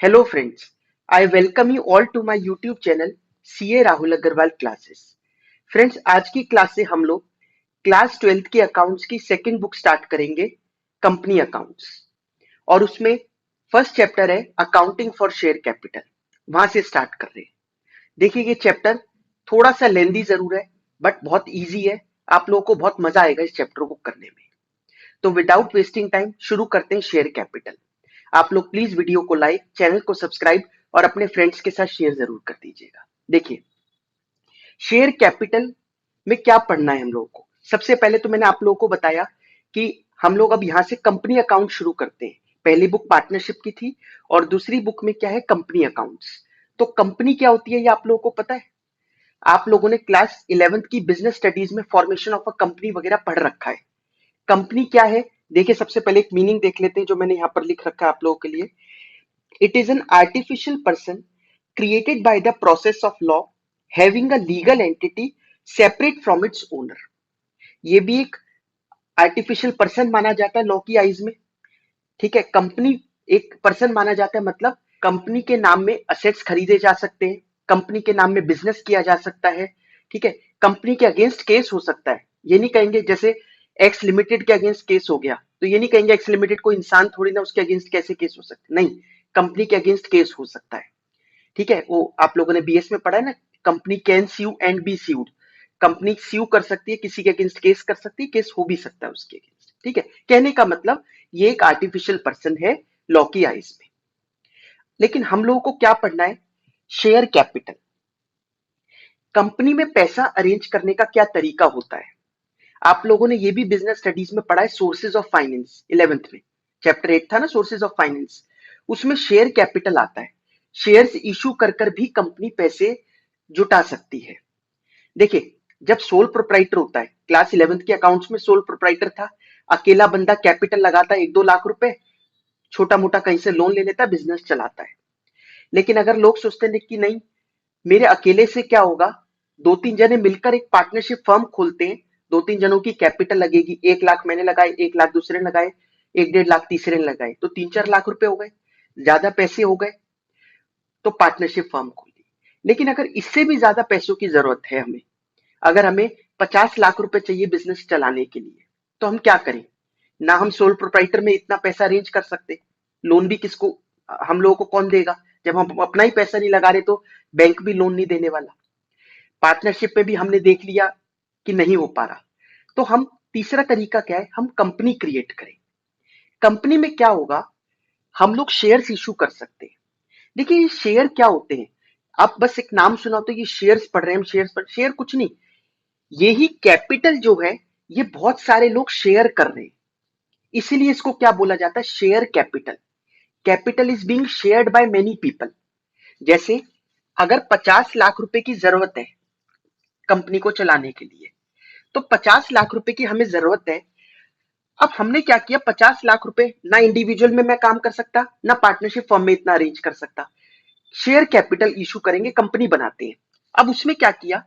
Hello friends, I welcome you all to my YouTube channel CA Rahul Agarwal classes. Friends, आज की class से हम लोग क्लास 12th के अकाउंट्स की सेकंड बुक स्टार्ट करेंगे, कंपनी अकाउंट्स। और उसमें फर्स्ट चैप्टर है अकाउंटिंग फॉर शेयर कैपिटल। वहां से स्टार्ट कर रहे हैं। देखिए, ये चैप्टर थोड़ा सा लेंदी जरूर है, बट बहुत इजी है। आप लोगों को बहुत मजा आएगा इस चैप्टर को करने में। तो विदाउट वेस्टिंग टाइम शुरू करते हैं शेयर कैपिटल। आप लोग प्लीज वीडियो को लाइक, चैनल को सब्सक्राइब और अपने फ्रेंड्स के साथ शेयर जरूर कर दीजिएगा। देखिए, शेयर कैपिटल में क्या पढ़ना है हम लोगों को। सबसे पहले तो मैंने आप लोगों को बताया कि हम लोग अब यहां से कंपनी अकाउंट शुरू करते हैं। पहली बुक पार्टनरशिप की थी और दूसरी बुक में क्या है, कंपनी अकाउंट्स। तो कंपनी क्या होती है ये आप लोगों को पता है। आप लोगों ने क्लास 11th की बिजनेस स्टडीज में फॉर्मेशन ऑफ अ कंपनी वगैरह पढ़ रखा है। कंपनी क्या है, देखिए सबसे पहले एक मीनिंग देख लेते हैं जो मैंने यहाँ पर लिख रखा है आप लोगों के लिए। It is an artificial person created by the process of law having a legal entity separate from its owner। ये भी एक आर्टिफिशियल पर्सन माना जाता है लॉ की आइज में। ठीक है, कंपनी एक पर्सन माना जाता है, मतलब कंपनी के नाम में असेट्स खरीदे जा सकते हैं, कंपनी के नाम में बिजनेस किया जा सकता है। ठीक है, कंपनी के अगेंस्ट केस हो सकता है। ये नहीं कहेंगे जैसे एक्स लिमिटेड के अगेंस्ट केस हो गया, तो ये नहीं कहेंगे एक्स लिमिटेड कोई इंसान थोड़ी ना, उसके अगेंस्ट कैसे केस हो सकता है। नहीं, कंपनी के अगेंस्ट केस हो सकता है। ठीक है, वो आप लोगों ने बीएस में पढ़ा है ना, company can sue and be sued. Company sue कर सकती है, किसी के अगेंस्ट केस कर सकती है, केस हो भी सकता है उसके अगेंस्ट। ठीक है, कहने का मतलब ये एक आर्टिफिशियल पर्सन है लॉ की आइज में। लेकिन हम लोगों को क्या पढ़ना है, शेयर कैपिटल। कंपनी में पैसा अरेंज करने का क्या तरीका होता है। आप लोगों ने ये भी बिजनेस स्टडीज में पढ़ा है, सोर्सेज ऑफ फाइनेंस 11th में। चैप्टर 8 था ना, सोर्सेज ऑफ फाइनेंस। उसमें शेयर कैपिटल आता है। शेयर्स इशू कर कर भी कंपनी पैसे जुटा सकती है। देखिए, जब सोल प्रोप्राइटर होता है, क्लास 11th के अकाउंट्स में सोल प्रोप्राइटर था। अकेला बंदा कैपिटल लगाता है 1-2 लाख रुपए, छोटा मोटा कहीं से लोन ले लेता है, बिजनेस चलाता है। लेकिन अगर लोग सोचते हैं कि नहीं, मेरे अकेले से क्या होगा, 2-3 जने मिलकर एक पार्टनरशिप फर्म खोलते हैं। 2-3 जनों की कैपिटल लगेगी, 1 लाख मैंने लगाए, 1 लाख दूसरे ने लगाए, 1-1.5 लाख तीसरे ने लगाए, तो 3-4 लाख रुपए हो गए, ज्यादा पैसे हो गए। तो पार्टनरशिप फर्म खोली। लेकिन अगर इससे भी ज्यादा पैसों की जरूरत है हमें, अगर हमें 50 लाख रुपए चाहिए बिजनेस चलाने के लिए, तो हम क्या करें। ना हम सोल प्रोप्राइटर में इतना पैसा अरेंज कर सकते, लोन भी किसको, हम लोगों को कौन देगा। जब हम अपना ही पैसा नहीं लगा रहे तो बैंक भी लोन नहीं देने वाला। पार्टनरशिप में भी हमने देख लिया कि नहीं हो पा रहा। तो हम तीसरा तरीका क्या है, हम कंपनी क्रिएट करें। कंपनी में क्या होगा, हम लोग शेयर्स इशू कर सकते हैं। देखिए, ये शेयर क्या होते हैं, आप बस एक नाम सुना होता है कि शेयर्स पढ़ रहे हैं हम, शेयर्स पढ़, शेयर कुछ नहीं। यही कैपिटल जो है, ये बहुत सारे लोग शेयर कर रहे हैं, इसीलिए इसको क्या बोला जाता है, share capital. Capital is being shared by many people. जैसे अगर 50 लाख रुपए की जरूरत है कंपनी को चलाने के लिए, तो 50 लाख रुपए की हमें जरूरत है। अब हमने क्या किया, 50 लाख रुपए ना इंडिविजुअल में मैं काम कर सकता, ना पार्टनरशिप फॉर्म में इतना अरेंज कर सकता। शेयर कैपिटल इशू करेंगे, कंपनी बनाते हैं। अब उसमें क्या किया,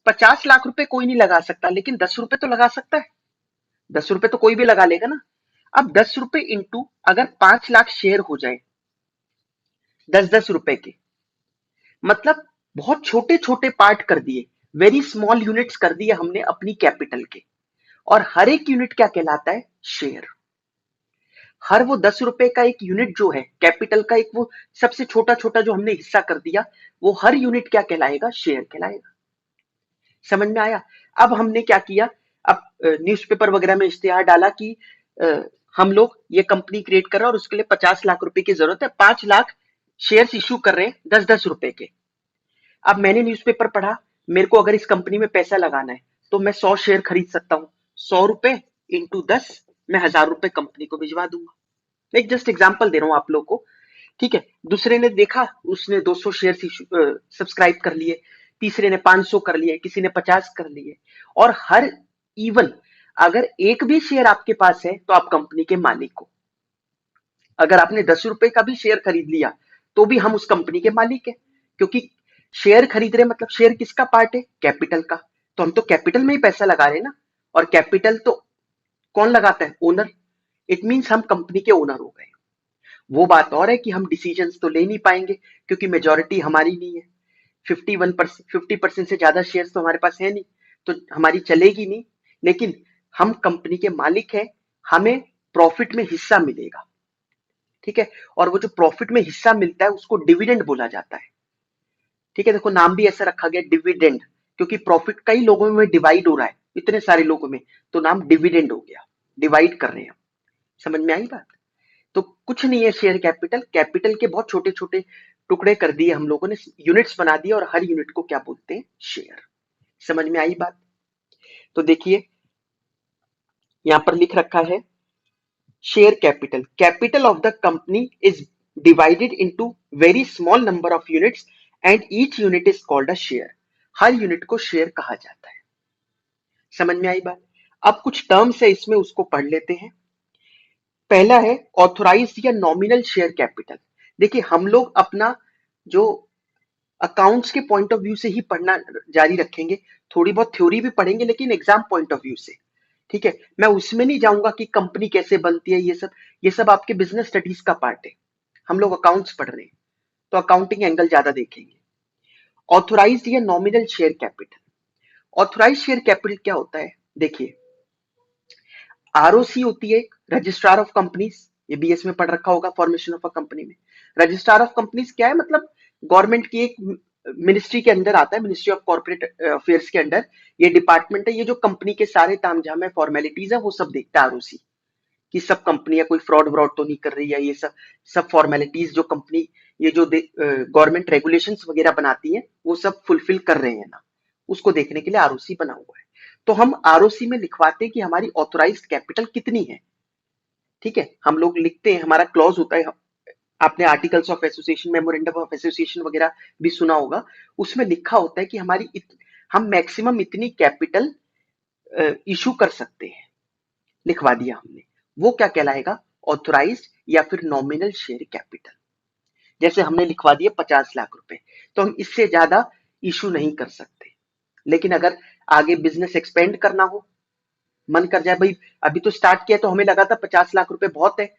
50 लाख रुपए कोई नहीं लगा सकता, लेकिन 10 रुपए तो लगा सकता है। 10 रुपए तो कोई भी लगा लेगा ना। अब 10 रुपए इंटू अगर 5 लाख शेयर हो जाए, 10-10 रुपए के, मतलब बहुत छोटे छोटे पार्ट कर दिए, वेरी स्मॉल यूनिट्स कर दिए हमने अपनी कैपिटल के। और हर एक यूनिट क्या कहलाता है, शेयर। हर वो 10 रुपए का एक यूनिट जो है कैपिटल का, एक वो सबसे छोटा छोटा जो हमने हिस्सा कर दिया, वो हर यूनिट क्या कहलाएगा, शेयर कहलाएगा। समझ में आया। अब हमने क्या किया, अब न्यूज़पेपर वगैरह में इश्तेहार डाला कि हम लोग ये कंपनी क्रिएट कर रहे हैं और उसके लिए 50 लाख रुपए की जरूरत है, 5 लाख शेयर्स इशू कर रहे हैं 10-10 रुपए के। अब मैंने न्यूज़पेपर पढ़ा, मेरे को अगर इस कंपनी में पैसा लगाना है तो मैं 100 शेयर खरीद सकता हूँ। 100 रुपए इंटू 10, मैं 1000 रुपए कंपनी को भिजवा दूंगा। एक जस्ट एग्जाम्पल दे रहा हूँ आप लोग को। ठीक है, दूसरे ने देखा, उसने 200 शेयर सब्सक्राइब कर लिए, तीसरे ने 500 कर लिए, किसी ने 50 कर लिए। और हर इवन अगर एक भी शेयर आपके पास है तो आप कंपनी के मालिक हो। अगर आपने 10 रुपए का भी शेयर खरीद लिया तो भी हम उस कंपनी के मालिक है, क्योंकि शेयर खरीद रहे मतलब शेयर किसका पार्ट है, कैपिटल का। तो हम तो कैपिटल में ही पैसा लगा रहे हैं ना। और कैपिटल तो कौन लगाता है, ओनर। इट मीन्स हम कंपनी के ओनर हो गए। वो बात और है कि हम डिसीजंस तो ले नहीं पाएंगे क्योंकि मेजोरिटी हमारी नहीं है। 50% से ज्यादा शेयर्स तो हमारे पास है नहीं, तो हमारी चलेगी नहीं। लेकिन हम कंपनी के मालिक हैं, हमें प्रॉफिट में हिस्सा मिलेगा। ठीक है, और वो जो प्रॉफिट में हिस्सा मिलता है उसको डिविडेंड बोला जाता है। ठीक है, देखो नाम भी ऐसा रखा गया डिविडेंड, क्योंकि प्रॉफिट कई लोगों में डिवाइड हो रहा है, इतने सारे लोगों में, तो नाम डिविडेंड हो गया, डिवाइड कर रहे हैं हम। समझ में आई बात? तो कुछ नहीं है शेयर कैपिटल, कैपिटल के बहुत छोटे छोटे टुकड़े कर दिए हम लोगों ने, यूनिट्स बना दिए, और हर यूनिट को क्या बोलते हैं? शेयर। समझ में आई बात? तो देखिए यहां पर लिख रखा है share capital, capital of the company is divided into very small number of units and each unit is called a share. Her unit को शेयर कहा जाता है। समझ में आई बात? अब कुछ टर्म्स है इसमें, उसको पढ़ लेते हैं। पहला है ऑथोराइज्ड या नॉमिनल शेयर कैपिटल। देखिए हम लोग अपना जो अकाउंट्स के पॉइंट ऑफ व्यू से ही पढ़ना जारी रखेंगे, थोड़ी बहुत थ्योरी भी पढ़ेंगे लेकिन एग्जाम पॉइंट ऑफ व्यू से। ठीक है, मैं उसमें नहीं जाऊंगा कि कंपनी कैसे बनती है, ये सब आपके बिजनेस स्टडीज का पार्ट है। हम लोग अकाउंट्स पढ़ रहे हैं तो अकाउंटिंग एंगल ज्यादा देखेंगे। ऑथोराइज्ड या nominal share capital. Authorise share capital क्या होता है? देखिए आरओसी होती है, रजिस्ट्रार ऑफ कंपनीज, ये बीएस में पढ़ रखा होगा, फॉर्मेशन ऑफ अ कंपनी में। रजिस्ट्रार ऑफ कंपनीज क्या है? मतलब गवर्नमेंट की एक मिनिस्ट्री के अंदर आता है, मिनिस्ट्री ऑफ कॉर्पोरेट अफेयर्स के अंडर ये डिपार्टमेंट है। ये जो कंपनी के सारे तामझाम है, फॉर्मेलिटीज है, वो सब देखता है आरओसी, कि सब कंपनियां कोई फ्रॉड व्रॉड तो नहीं कर रही है। ये सब सब फॉर्मेलिटीज जो कंपनी, ये जो गवर्नमेंट रेगुलेशंस वगैरह बनाती है, वो सब फुलफिल कर रहे हैं ना, उसको देखने के लिए आरओसी बना हुआ है। तो हम आरओसी में लिखवाते हैं कि हमारी ऑथोराइज्ड कैपिटल कितनी है। ठीक है, हम लोग लिखते हैं, हमारा क्लॉज होता है। आपने articles of association, memorandum of association वगैरह भी सुना होगा, उसमें लिखा होता है कि हम मैक्सिमम इतनी कैपिटल इशू कर सकते हैं। लिखवा दिया हमने, वो क्या कहलाएगा? ऑथोराइज्ड या फिर नॉमिनल शेयर कैपिटल। जैसे हमने लिखवा दिए 50 लाख रुपए, तो हम इससे ज्यादा इशू नहीं कर सकते। लेकिन अगर आगे बिजनेस एक्सपेंड करना हो, मन कर जाए भाई, अभी तो स्टार्ट किया तो हमें लगा था 50 लाख रुपए बहुत है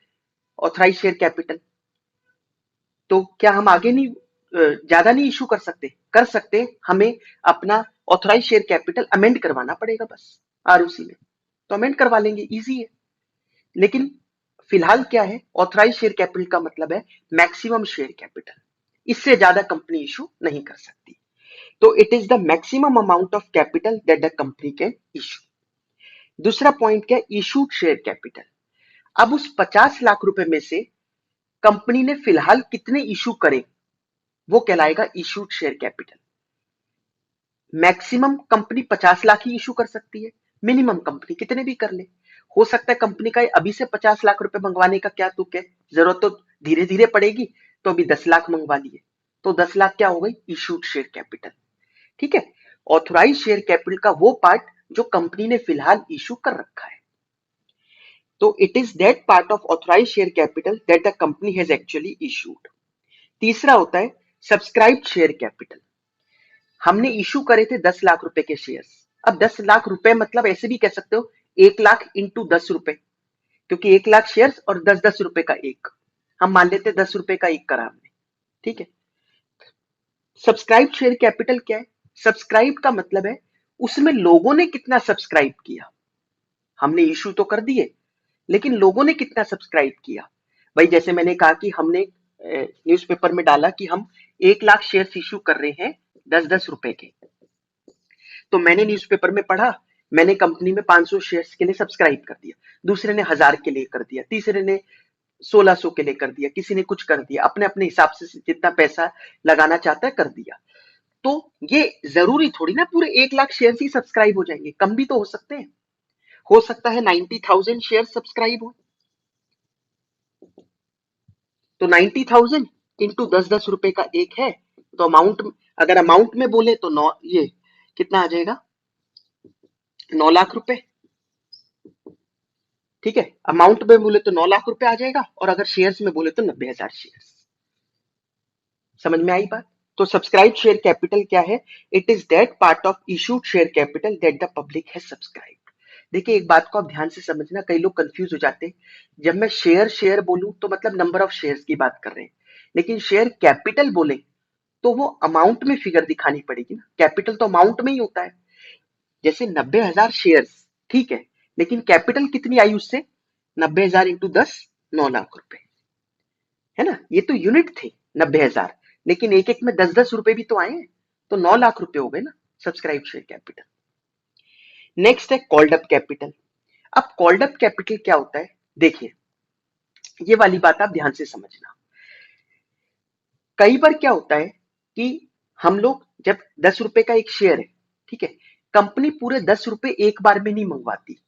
ऑथराइज शेयर कैपिटल, तो क्या हम आगे नहीं ज्यादा नहीं इशू कर सकते? कर सकते। हमें अपना ऑथराइज शेयर कैपिटल अमेंड करवाना पड़ेगा बस आरओसी में, तो अमेंड करवा लेंगे, इजी है। लेकिन फिलहाल क्या है? ऑथराइज शेयर कैपिटल का मतलब है मैक्सिमम शेयर कैपिटल, इससे ज्यादा कंपनी इशू नहीं कर सकती। तो it is the maximum amount of capital that the company can issue. दूसरा पॉइंट क्या है? Issued share capital. अब उस 50 लाख रुपए में से कंपनी ने फिलहाल कितने इशू करे, वो कहलाएगा issued share capital. Maximum company 50 lakh ही इशू कर सकती है, मिनिमम कंपनी कितने भी कर ले। हो सकता है कंपनी का अभी से 50 लाख रुपए मंगवाने का क्या तुक है, जरूरत तो धीरे धीरे पड़ेगी, तो अभी 10 लाख मंगवा लिए, तो 10 लाख क्या हो गई? Issued share capital. ठीक है, ऑथोराइज शेयर कैपिटल का वो पार्ट जो कंपनी ने फिलहाल इशू कर रखा है। तो it is that part of authorise share capital that the company has actually issued. तीसरा होता है सब्सक्राइब्ड शेयर कैपिटल। हमने इशू करे थे 10 लाख रुपए के शेयर्स। अब 10 लाख रुपए मतलब ऐसे भी कह सकते हो 1 लाख इंटू 10 रुपए, क्योंकि 1 लाख शेयर्स और 10-10 रुपए का एक, हम मान लेते 10 रुपए का एक करा हमने। ठीक है, सब्सक्राइब शेयर कैपिटल क्या है? सब्सक्राइब का मतलब है उसमें लोगों ने कितना सब्सक्राइब किया। हमने इशू तो कर दिए, लेकिन लोगों ने कितना सब्सक्राइब किया। भाई जैसे मैंने कहा कि हमने न्यूज़पेपर में डाला कि हम 1 लाख शेयर्स इशू कर रहे हैं 10-10 रुपए के, तो मैंने न्यूज़पेपर में पढ़ा, मैंने कंपनी में 500 शेयर्स के लिए सब्सक्राइब कर दिया, दूसरे ने 1000 के लिए कर दिया, तीसरे ने 1600 के लिए कर दिया, किसी ने कुछ कर दिया, अपने अपने हिसाब से जितना पैसा लगाना चाहता है कर दिया। तो ये जरूरी थोड़ी ना पूरे 1 लाख शेयर ही सब्सक्राइब हो जाएंगे, कम भी तो हो सकते हैं। हो सकता है 90,000 शेयर सब्सक्राइब हो, तो 90,000 इंटू 10-10 रुपए का एक है, तो अमाउंट, अगर अमाउंट में बोले तो नौ, ये कितना आ जाएगा? 9 लाख रुपए। ठीक है, अमाउंट में बोले तो 9 लाख रुपए आ जाएगा, और अगर शेयर्स में बोले तो 90,000 शेयर्स। समझ में आई बात? तो सब्सक्राइब शेयर कैपिटल क्या है? It is that part of issued share capital that the public has subscribe. देखिए एक बात को आप ध्यान से समझना, कई लोग कंफ्यूज हो जाते हैं। जब मैं शेयर शेयर बोलूं तो मतलब नंबर ऑफ शेयर्स की बात कर रहे हैं, लेकिन शेयर कैपिटल बोले तो वो अमाउंट में फिगर दिखानी पड़ेगी ना। कैपिटल तो अमाउंट में ही होता है। जैसे 90,000 शेयर्स, ठीक है, लेकिन कैपिटल कितनी आई उससे? 90,000 इंटू 10, 9 लाख रुपए, है ना। ये तो यूनिट थे 90,000, लेकिन एक एक में 10-10 रुपए भी तो आए हैं, तो 9 लाख रुपए हो गए ना सब्सक्राइब शेयर कैपिटल। नेक्स्ट है कॉल्ड अप कैपिटल। अब कॉल्ड अप कैपिटल क्या होता है? देखिए ये वाली बात आप ध्यान से समझना। कई बार क्या होता है कि हम लोग जब 10 रुपए का एक शेयर है, ठीक है, कंपनी पूरे 10 रुपए एक बार में नहीं मंगवाती।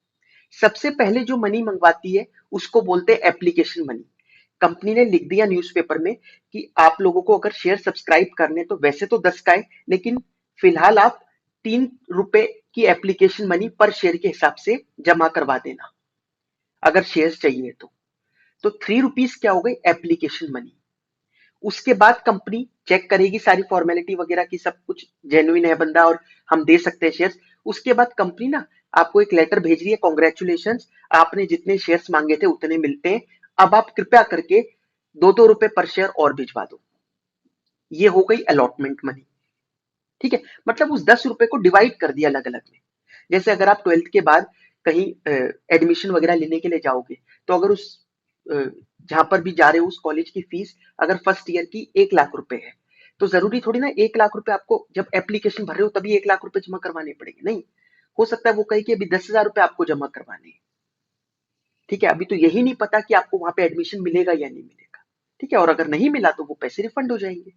सबसे पहले जो मनी मंगवाती है उसको बोलते हैं एप्लीकेशन मनी। कंपनी ने लिख दिया न्यूज़पेपर में कि आप लोगों को अगर शेयर सब्सक्राइब करने तो वैसे तो 10 का है, लेकिन फिलहाल आप 3 रुपए की एप्लीकेशन मनी पर शेयर के हिसाब से जमा करवा देना अगर शेयर चाहिए तो 3 रुपीज क्या हो गई? Application money. उसके बाद कंपनी चेक करेगी सारी फॉर्मेलिटी वगैरह की, सब कुछ जेन्युइन है बंदा और हम दे सकते हैं शेयर्स। उसके बाद कंपनी ना आपको एक लेटर भेज रही है, कॉन्ग्रेचुलेशन, आपने जितने शेयर्स मांगे थे उतने मिलते हैं, अब आप कृपया करके 2-2 रुपए पर शेयर और भिजवा दो। ये हो गई अलॉटमेंट मनी, ठीक है। मतलब उस 10 रुपए को डिवाइड कर दिया अलग अलग में। जैसे अगर आप 12th के बाद कहीं एडमिशन वगैरह लेने के लिए जाओगे, तो अगर उस जहां पर भी जा रहे हो उस कॉलेज की फीस अगर फर्स्ट ईयर की 1 लाख रुपए है, तो जरूरी थोड़ी ना 1 लाख रुपए आपको जब एप्लीकेशन भर रहे हो तभी 1 लाख रुपए जमा करवाने पड़ेंगे, नहीं। हो सकता है वो कहे कि अभी 10,000 रुपए आपको जमा करवाने हैं, ठीक है, अभी तो यही नहीं पता कि आपको वहां पे एडमिशन मिलेगा या नहीं मिलेगा, ठीक है, और अगर नहीं मिला तो वो पैसे रिफंड हो जाएंगे।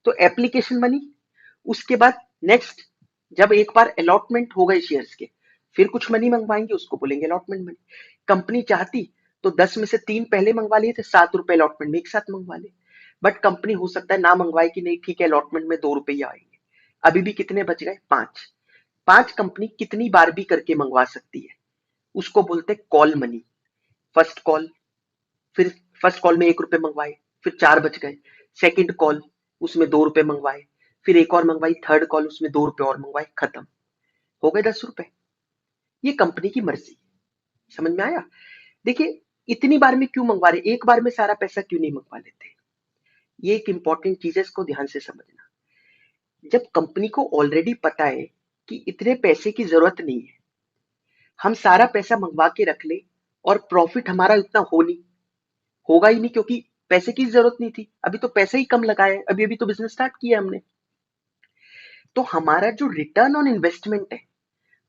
तो एप्लीकेशन मनी। उसके बाद नेक्स्ट, जब एक बार अलॉटमेंट हो गए शेयर्स के, फिर कुछ मनी मंगवाएंगे, उसको बोलेंगे अलॉटमेंट मनी। कंपनी चाहती तो 10 में से 3 पहले मंगवा लिए थे, 7 रुपए अलॉटमेंट में एक साथ मंगवा ले। बट कंपनी हो सकता है ना मंगवाए कि नहीं ठीक है अलॉटमेंट में 2 रुपए ही आएंगे। अभी भी कितने बच गए? 5। 5 कंपनी कितनी बार भी करके मंगवा सकती है, उसको बोलते हैं कॉल मनी। फर्स्ट कॉल, फिर फर्स्ट कॉल में 1 रुपए मंगवाए, फिर 4 बच गए। सेकंड कॉल, उसमें 2 रुपए मंगवाए, फिर एक और मंगवाई, थर्ड कॉल, उसमें 2 रुपए और मंगवाए, खत्म। हो गए 10 रुपए। ये कंपनी की मर्जी। समझ में आया? देखिए इतनी बार में क्यों मंगवा रहे, एक बार में सारा पैसा क्यों नहीं मंगवा लेते? ये एक इंपॉर्टेंट चीज है, इसको ध्यान से समझना। जब कंपनी को ऑलरेडी पता है कि इतने पैसे की जरूरत नहीं है, हम सारा पैसा मंगवा के रख ले और प्रॉफिट हमारा इतना होगा ही नहीं, क्योंकि पैसे की जरूरत नहीं थी, अभी तो पैसे ही कम लगाए, अभी अभी तो बिजनेस स्टार्ट किया हमने। तो हमारा जो रिटर्न ऑन इन्वेस्टमेंट है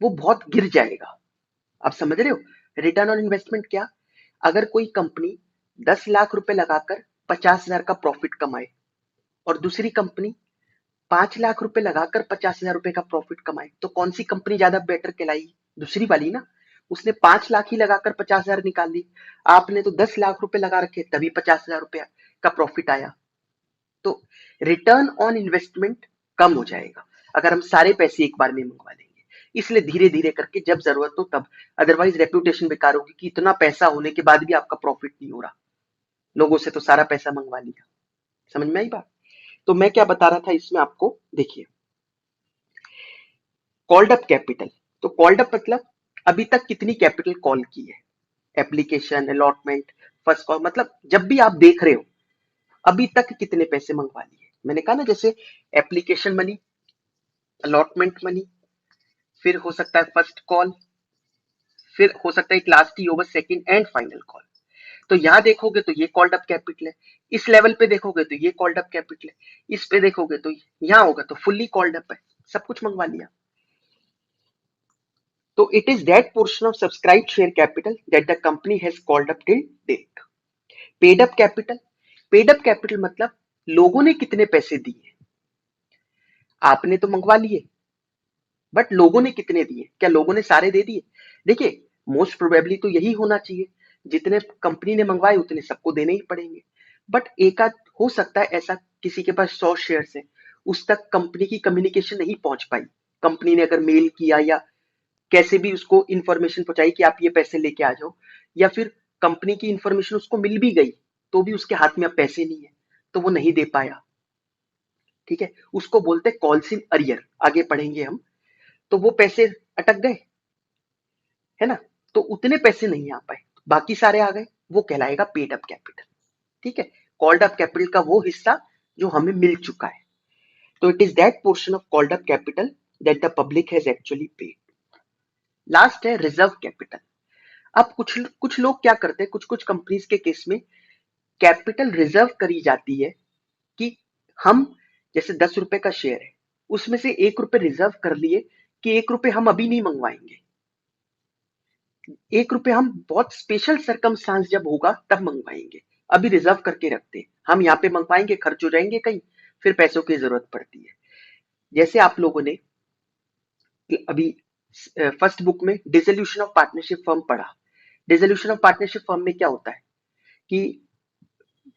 वो बहुत गिर जाएगा। आप समझ रहे हो? रिटर्न ऑन इन्वेस्टमेंट क्या? अगर कोई कंपनी 10 लाख रुपए लगाकर 50,000 का प्रॉफिट कमाए और दूसरी कंपनी 5 लाख रुपए लगाकर 50,000 रुपए का प्रॉफिट कमाए, तो कौन सी कंपनी ज्यादा बेटर कहलाएगी? दूसरी वाली ना। उसने 5 लाख ही लगाकर 50,000 निकाल ली, आपने तो 10 लाख रुपए लगा रखे तभी 50,000 रुपया का प्रॉफिट आया। तो रिटर्न ऑन इन्वेस्टमेंट कम हो जाएगा अगर हम सारे पैसे एक बार में मंगवा लेंगे। इसलिए धीरे धीरे करके जब जरूरत हो तब, अदरवाइज रेप्यूटेशन बेकार होगी कि इतना पैसा होने के बाद भी आपका प्रॉफिट नहीं हो रहा, लोगों से तो सारा पैसा मंगवा लिया। समझ में आई बात? तो मैं क्या बता रहा था इसमें आपको, देखिए कॉल्ड अप कैपिटल। तो कॉल्ड अप मतलब अभी तक कितनी कैपिटल कॉल की है, एप्लीकेशन, अलॉटमेंट, फर्स्ट कॉल, मतलब जब भी आप देख रहे हो अभी तक कितने पैसे मंगवा लिए। मैंने कहा ना जैसे एप्लीकेशन मनी, अलॉटमेंट मनी, फिर हो सकता है फर्स्ट कॉल, फिर हो सकता है एक लास्ट ही होगा सेकंड एंड फाइनल कॉल। तो यहाँ देखोगे तो ये कॉल्ड अप कैपिटल है, इस लेवल पे देखोगे तो ये कॉल्ड अप कैपिटल है, इस पे देखोगे तो यहाँ होगा तो फुल्ली कॉल्ड अप है, सब कुछ मंगवा लिया। तो it is that portion of subscribe share capital that the company has called up till date. Paid up capital. Paid up capital मतलब लोगों ने कितने पैसे दिए। आपने तो मंगवा लिए, बट लोगों ने कितने दिए? क्या लोगों ने सारे दे दिए? देखिए मोस्ट प्रोबेबली तो यही होना चाहिए, जितने कंपनी ने मंगवाए उतने सबको देने ही पड़ेंगे। बट एक आध हो सकता है ऐसा, किसी के पास 100 शेयर है, उस तक कंपनी की कम्युनिकेशन नहीं पहुंच पाई, कंपनी ने अगर मेल किया या कैसे भी उसको इंफॉर्मेशन पहुंचाई कि आप ये पैसे लेके आ जाओ, या फिर कंपनी की इंफॉर्मेशन उसको मिल भी गई तो भी उसके हाथ में अब पैसे नहीं है तो वो नहीं दे पाया, ठीक है, उसको बोलते हैं कॉल्स इन अरियर, आगे पढ़ेंगे हम। तो वो पैसे अटक गए, है ना। तो उतने पैसे नहीं आ पाए, बाकी सारे आ गए, वो कहलाएगा पेड अप कैपिटल। ठीक है, कॉल्ड अप कैपिटल का वो हिस्सा जो हमें मिल चुका है। तो it is that portion of called up capital that the public has actually paid. Last है रिजर्व कैपिटल। अब कुछ कुछ लोग क्या करते हैं, कुछ कुछ कंपनीज के केस में कैपिटल रिजर्व करी जाती है कि हम, जैसे 10 रुपए का शेयर है, उसमें से 1 रुपए रिजर्व कर लिए कि 1 रुपए हम अभी नहीं मंगवाएंगे, 1 रुपए हम बहुत स्पेशल सरकमस्टांस जब होगा तब मंगवाएंगे, अभी रिजर्व करके रखते हैं, हम यहाँ पे मंगवाएंगे खर्च हो जाएंगे कहीं, फिर पैसों की जरूरत पड़ती है। जैसे आप लोगों ने अभी फर्स्ट बुक में डिसोल्यूशन ऑफ पार्टनरशिप फर्म पढ़ा। डिसोल्यूशन ऑफ पार्टनरशिप फर्म में क्या होता है कि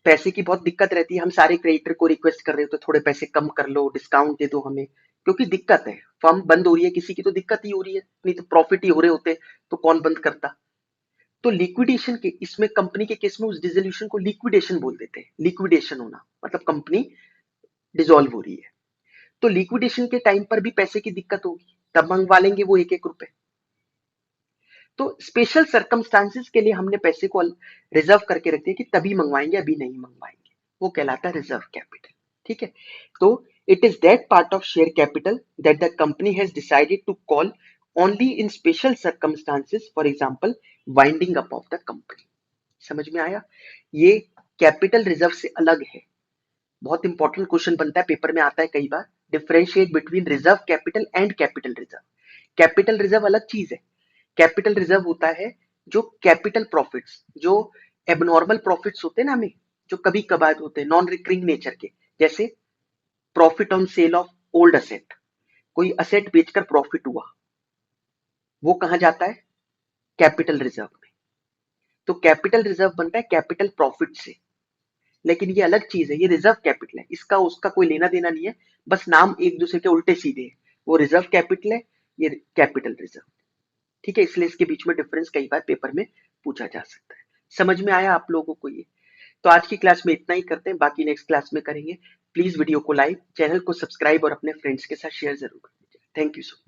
पैसे की बहुत दिक्कत रहती है, हम सारे क्रेडिटर को रिक्वेस्ट कर रहे हो तो थोड़े पैसे कम कर लो, डिस्काउंट दे दो हमें, क्योंकि दिक्कत है, फर्म बंद हो रही है, किसी की तो दिक्कत ही हो रही है, नहीं तो प्रॉफिट ही हो रहे होते तो कौन बंद करता। तो लिक्विडेशन के इसमें, कंपनी के केस में उस डिसोल्यूशन को लिक्विडेशन बोल देते हैं। लिक्विडेशन होना मतलब कंपनी डिसॉल्व हो रही है, तो लिक्विडेशन के टाइम पर भी पैसे की दिक्कत होगी, तब मंगवा लेंगे वो 1-1 रुपए। तो स्पेशल सर्कमस्टांसेस के लिए हमने पैसे को रिजर्व करके रखते हैं कि तभी मंगवाएंगे, अभी नहीं मंगवाएंगे, वो कहलाता है रिजर्व कैपिटल। ठीक है, तो it is that part of share capital that the company has decided to call only in special circumstances, for example winding up of the company. समझ में आया, ये कैपिटल रिजर्व से अलग है। बहुत इंपॉर्टेंट क्वेश्चन बनता है, पेपर में आता है कई बार, differentiate between reserve capital and capital reserve. Capital reserve अलग चीज है। कैपिटल रिजर्व होता है जो कैपिटल प्रॉफिट्स, जो एबनॉर्मल प्रॉफिट्स होते हैं ना हमें, जो कभी कभार होते हैं, नॉन रिकरिंग नेचर के, जैसे profit on sale of old asset, कोई असेट बेचकर प्रॉफिट हुआ, वो कहां जाता है, कैपिटल रिजर्व में। तो कैपिटल रिजर्व बनता है कैपिटल प्रॉफिट से, लेकिन ये अलग चीज है, ये रिजर्व कैपिटल है, इसका उसका कोई लेना देना नहीं है, बस नाम एक दूसरे के उल्टे सीधे है। वो रिजर्व कैपिटल है, ये कैपिटल रिजर्व। ठीक है, इसलिए इसके बीच में डिफरेंस कई बार पेपर में पूछा जा सकता है। समझ में आया आप लोगों को ये? तो आज की क्लास में इतना ही करते हैं, बाकी नेक्स्ट क्लास में करेंगे। प्लीज वीडियो को लाइक, चैनल को सब्सक्राइब और अपने फ्रेंड्स के साथ शेयर जरूर कर दीजिए। Thank you so much.